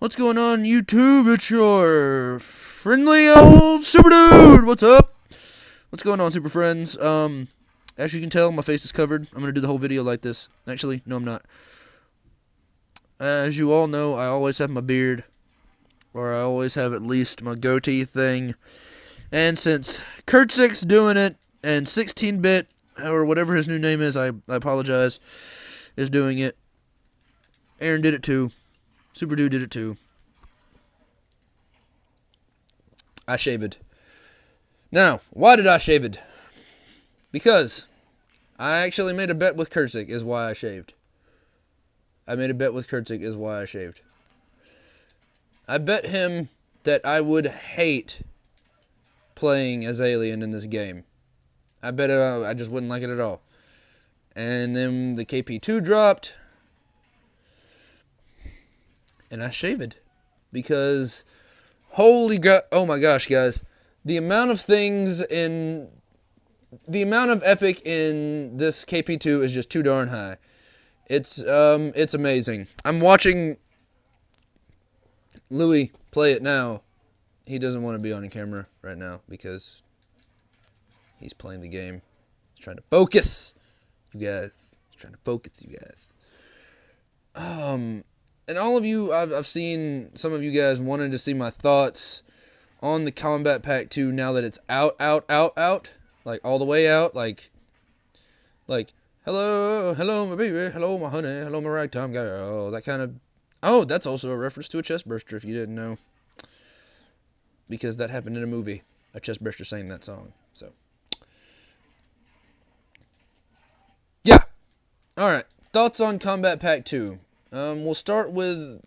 What's going on, YouTube? It's your friendly old Superdude. What's up? What's going on, super friends? As you can tell, my face is covered. I'm gonna do the whole video like this. Actually, no, I'm not. As you all know, I always have my beard, or I always have at least my goatee thing. And since Kurtzik's doing it, and 16-bit, or whatever his new name is, I apologize, is doing it. Aaron did it too. Superdude did it too. I shaved. Now, why did I shave it? Because I actually made a bet with Kurtzik is why I shaved. I made a bet with Kurtzik is why I shaved. I bet him that I would hate playing as Alien in this game. I bet I just wouldn't like it at all. And then the KP2 dropped. And I shaved. Because, holy god, oh my gosh, guys. The amount of epic in this KP2 is just too darn high. It's amazing. I'm watching Louis play it now. He doesn't want to be on camera right now because he's playing the game. He's trying to focus, you guys. He's trying to focus, you guys. And all of you, I've seen some of you guys wanting to see my thoughts on the Kombat Pack 2 now that it's out. Like, all the way out. Like, hello, my baby, hello, my honey, hello, my ragtime girl. That kind of... Oh, that's also a reference to a chest burster, if you didn't know. Because that happened in a movie. A chest burster sang that song, so... Yeah. Alright, thoughts on Kombat Pack 2. We'll start with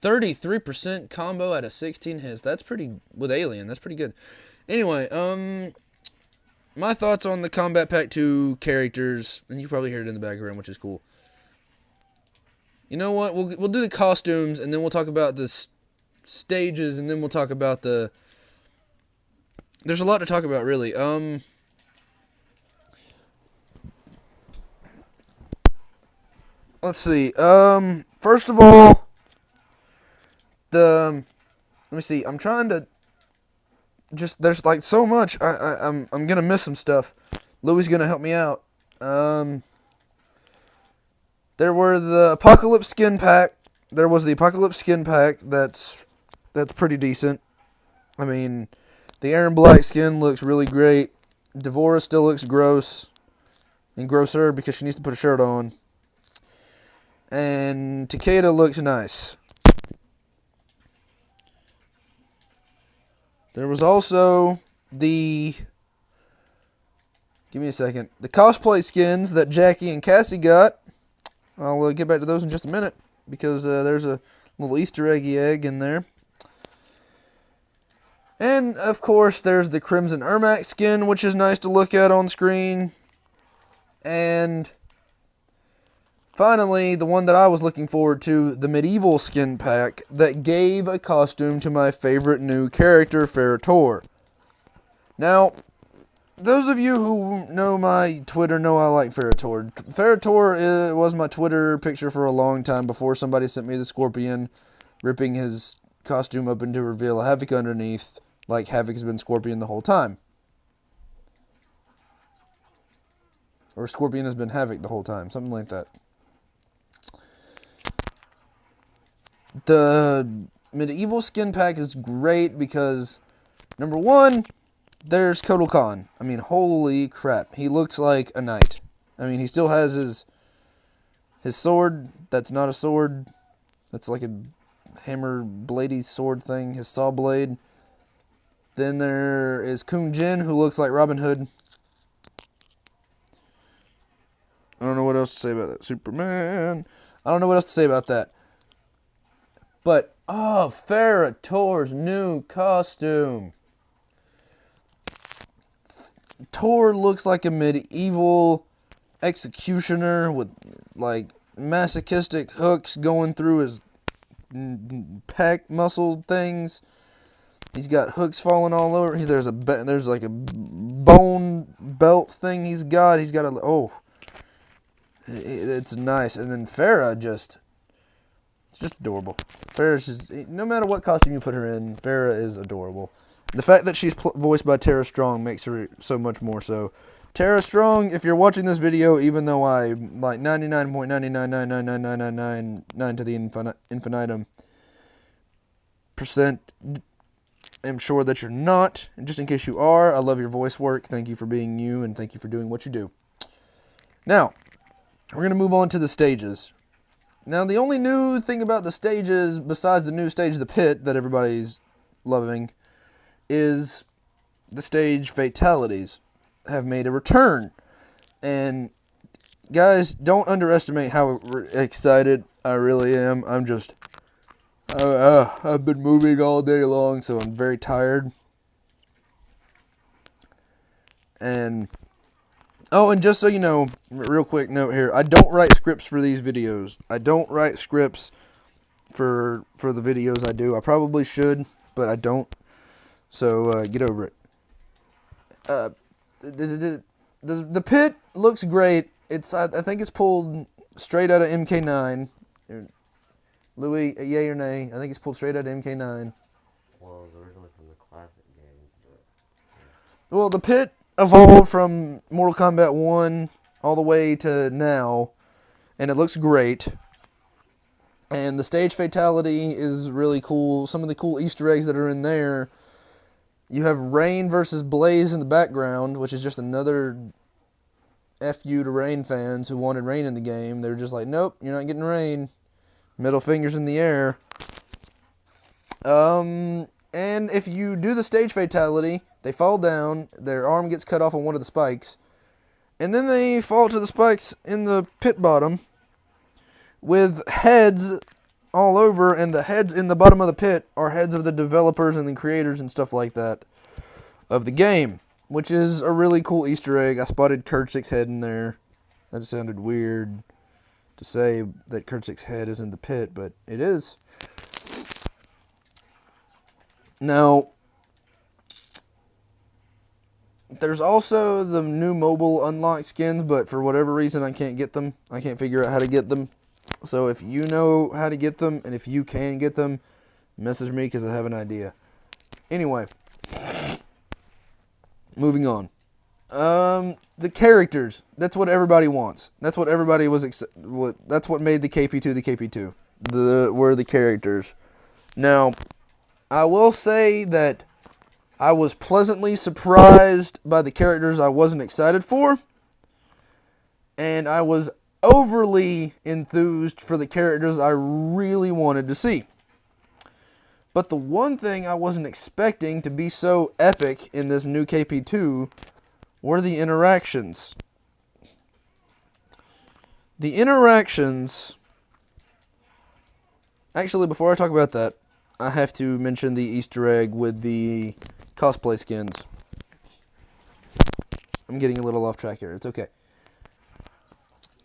33% combo out of 16 hits. That's pretty, with Alien, that's pretty good. Anyway, my thoughts on the Kombat Pack 2 characters, and you probably hear it in the background, which is cool. You know what, we'll do the costumes, and then we'll talk about the stages, and then we'll talk about the... There's a lot to talk about, really. Let's see. First of all, let me see. I'm trying to there's like so much. I'm gonna miss some stuff. Louis gonna help me out. There were the Apocalypse skin pack. There was the Apocalypse skin pack. That's pretty decent. I mean, the Aaron Black skin looks really great. Devora still looks gross and grosser because she needs to put a shirt on. And Takeda looks nice. There was also the... Give me a second. The cosplay skins that Jackie and Cassie got. I'll get back to those in just a minute. Because there's a little Easter egg in there. And, of course, there's the Crimson Ermac skin, which is nice to look at on screen. And... finally, the one that I was looking forward to, the Medieval skin pack that gave a costume to my favorite new character, Ferrator. Now, those of you who know my Twitter know I like Ferrator. Ferrator was my Twitter picture for a long time before somebody sent me the Scorpion, ripping his costume open to reveal a Havoc underneath, like Havoc has been Scorpion the whole time. Or Scorpion has been Havoc the whole time, something like that. The Medieval skin pack is great because, number one, there's Kotal Khan. I mean, holy crap. He looks like a knight. I mean, he still has his sword. That's not a sword. That's like a hammer bladey sword thing. His saw blade. Then there is Kung Jin, who looks like Robin Hood. I don't know what else to say about that. Superman. I don't know what else to say about that. But, oh, Ferrator's new costume. Tor looks like a medieval executioner with, like, masochistic hooks going through his pec muscle things. He's got hooks falling all over. There's like a bone belt thing he's got. He's got a... Oh. It's nice. And then Farah just... It's just adorable. Farrah's just, no matter what costume you put her in, Farrah is adorable. The fact that she's voiced by Tara Strong makes her so much more so. Tara Strong, if you're watching this video, even though I like 99.9999999 to the infinitum percent am sure that you're not, and just in case you are, I love your voice work. Thank you for being you, and thank you for doing what you do. Now, we're going to move on to the stages. Now, the only new thing about the stages, besides the new stage, the pit, that everybody's loving, is the stage fatalities have made a return. And, guys, don't underestimate how excited I really am. I'm just... I've been moving all day long, so I'm very tired. And... oh, and just so you know, real quick note here, I don't write scripts for these videos. I don't write scripts for the videos I do. I probably should, but I don't. So, get over it. The pit looks great. I think it's pulled straight out of MK9. Louis, yay or nay? I think it's pulled straight out of MK9. Well, it was originally from the classic games, but... yeah. Well, the pit evolved from Mortal Kombat 1 all the way to now, and it looks great. And the stage fatality is really cool. Some of the cool Easter eggs that are in there. You have Rain versus Blaze in the background, which is just another FU to Rain fans who wanted Rain in the game. They're just like, nope, you're not getting Rain. Middle fingers in the air. And if you do the stage fatality, they fall down, their arm gets cut off on one of the spikes, and then they fall to the spikes in the pit bottom with heads all over, and the heads in the bottom of the pit are heads of the developers and the creators and stuff like that of the game, which is a really cool Easter egg. I spotted Kurtzik's head in there. That sounded weird to say that Kurtzik's head is in the pit, but it is. Now, there's also the new mobile unlock skins, but for whatever reason I can't get them. I can't figure out how to get them. So if you know how to get them, and if you can get them, message me because I have an idea. Anyway, moving on. The characters. That's what everybody wants. That's what everybody was. That's what made the KP2 the KP2. Were the characters. Now, I will say that I was pleasantly surprised by the characters I wasn't excited for, and I was overly enthused for the characters I really wanted to see. But the one thing I wasn't expecting to be so epic in this new KP2 were the interactions. The interactions... actually, before I talk about that, I have to mention the Easter egg with the cosplay skins. I'm getting a little off track here. It's okay.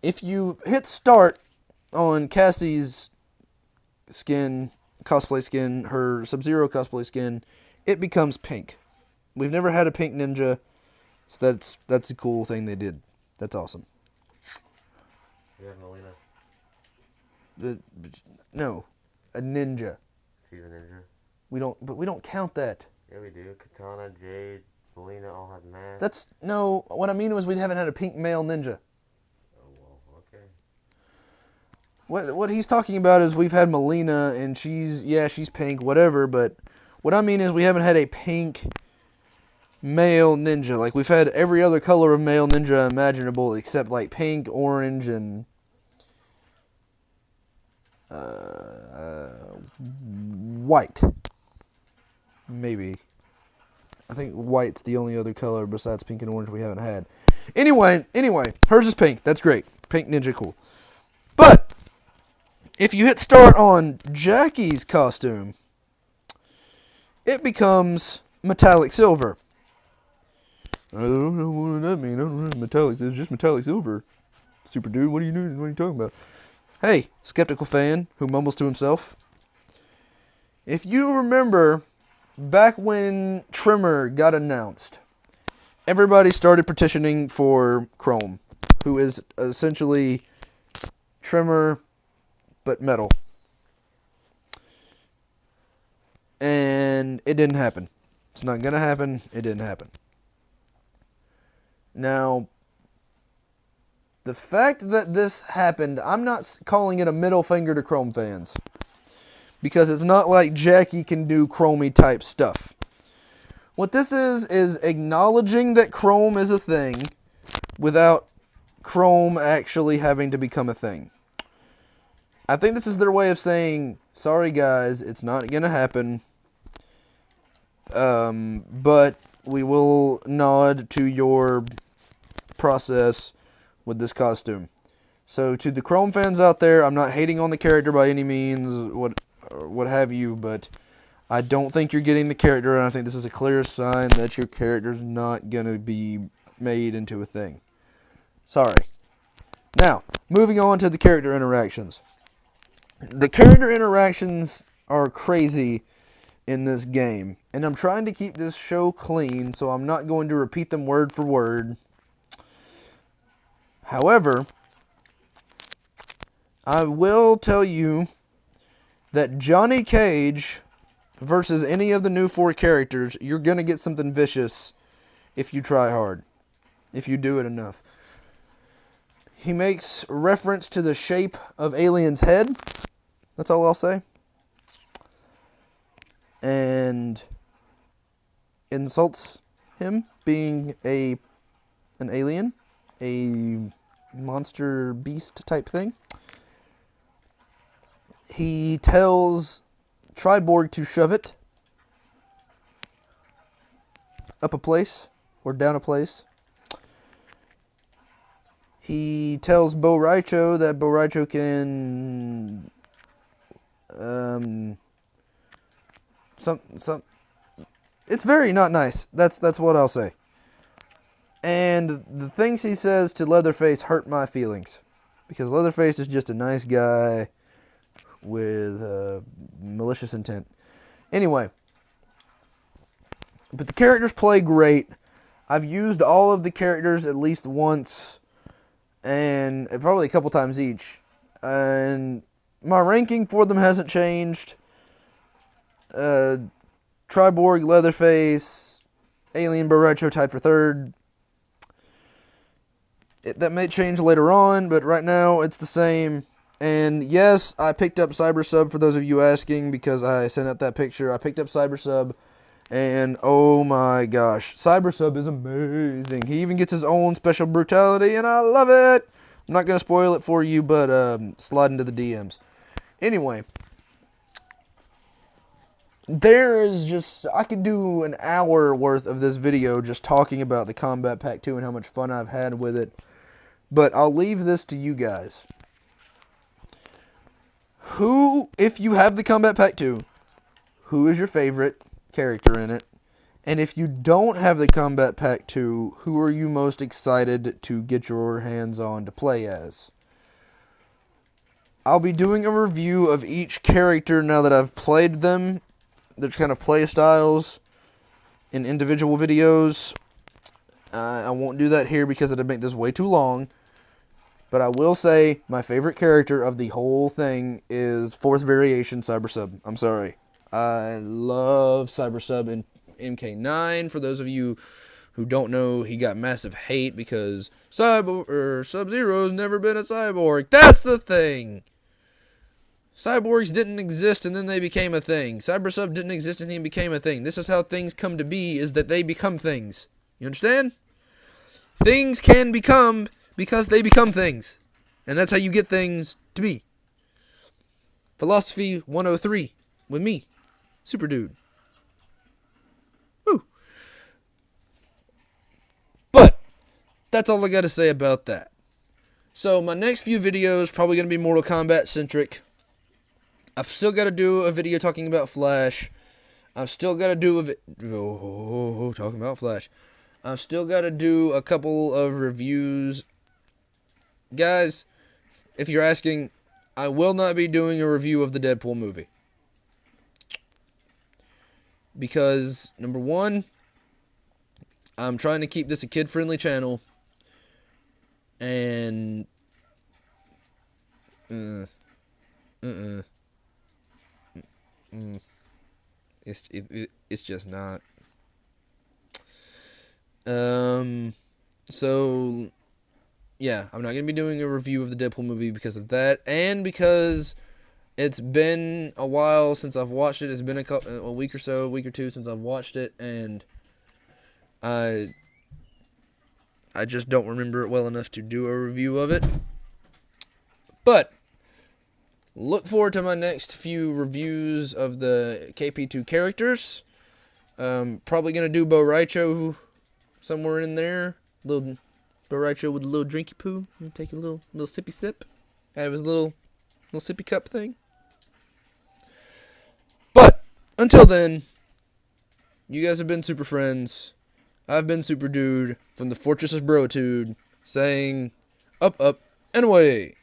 If you hit start on Cassie's skin, cosplay skin, her Sub-Zero cosplay skin, it becomes pink. We've never had a pink ninja, so that's a cool thing they did. That's awesome. You have Melina? No, a ninja. She's a ninja? We don't count that. Yeah, we do. Katana, Jade, Melina all have masks. That's, no, what I mean was we haven't had a pink male ninja. Oh, well, okay. What he's talking about is we've had Melina, and she's pink, whatever, but what I mean is we haven't had a pink male ninja. Like, we've had every other color of male ninja imaginable except, like, pink, orange, and white. Maybe. I think white's the only other color besides pink and orange we haven't had. Anyway, hers is pink. That's great. Pink ninja, cool. But if you hit start on Jackie's costume, it becomes metallic silver. I don't know what that means. I don't know. Metallic. It's just metallic silver. Superdude, what are you doing? What are you talking about? Hey, skeptical fan who mumbles to himself. If you remember, back when Trimmer got announced, everybody started petitioning for Chrome, who is essentially Trimmer but metal. it didn't happen. It's not gonna happen. It didn't happen. Now, the fact that this happened, I'm not calling it a middle finger to Chrome fans. Because it's not like Jackie can do Chromey type stuff. What this is acknowledging that Chrome is a thing without Chrome actually having to become a thing. I think this is their way of saying, sorry guys, it's not going to happen. But we will nod to your process with this costume. So to the Chrome fans out there, I'm not hating on the character by any means, what have you, but I don't think you're getting the character, and I think this is a clear sign that your character's not going to be made into a thing. Sorry. Now, moving on to the character interactions. The character interactions are crazy in this game, and I'm trying to keep this show clean, so I'm not going to repeat them word for word. However, I will tell you that Johnny Cage versus any of the new 4 characters, you're going to get something vicious if you try hard, if you do it enough. He makes reference to the shape of Alien's head. That's all I'll say. And insults him being an alien, a monster beast type thing. He tells Triborg to shove it up a place or down a place. He tells Bo Raicho that Bo Raicho can it's very not nice. That's what I'll say. And the things he says to Leatherface hurt my feelings, because Leatherface is just a nice guy with malicious intent. Anyway, but the characters play great. I've used all of the characters at least once, and probably a couple times each. And my ranking for them hasn't changed. Triborg, Leatherface, Alien, Bo Raicho tied for 3rd. That may change later on, but right now it's the same. And yes, I picked up Cybersub, for those of you asking, because I sent out that picture. I picked up Cybersub, and oh my gosh, Cybersub is amazing. He even gets his own special brutality, and I love it. I'm not going to spoil it for you, but slide into the DMs. Anyway, there is just, I could do an hour worth of this video just talking about the Kombat Pack 2 and how much fun I've had with it. But I'll leave this to you guys. Who, if you have the Kombat Pack 2, who is your favorite character in it? And if you don't have the Kombat Pack 2, who are you most excited to get your hands on to play as? I'll be doing a review of each character now that I've played them. Their kind of play styles in individual videos. I won't do that here because it'd make this way too long. But I will say my favorite character of the whole thing is 4th Variation Cybersub. I'm sorry. I love Cybersub in MK9. For those of you who don't know, he got massive hate because Sub-Zero's never been a cyborg. That's the thing! Cyborgs didn't exist and then they became a thing. Cybersub didn't exist and then became a thing. This is how things come to be, is that they become things. You understand? Things can become because they become things. And that's how you get things to be. Philosophy 103 with me, Superdude. Woo! But that's all I got to say about that. So my next few videos probably going to be Mortal Kombat centric. I've still got to do a video talking about Flash. I've still got to do talking about Flash. I've still got to do a couple of reviews. Guys, if you're asking, I will not be doing a review of the Deadpool movie. Because, number one, I'm trying to keep this a kid-friendly channel. And It's just not. So yeah, I'm not gonna be doing a review of the Deadpool movie because of that, and because it's been a while since I've watched it. It's been a week or two since I've watched it, and I just don't remember it well enough to do a review of it. But look forward to my next few reviews of the KP2 characters. Probably gonna do Bo Raicho somewhere in there. Little Bo Raicho with a little drinky poo. Take a little sippy sip. Have his little sippy cup thing. But until then, you guys have been super friends. I've been Superdude from the Fortress of Brotude, saying up, up, and away.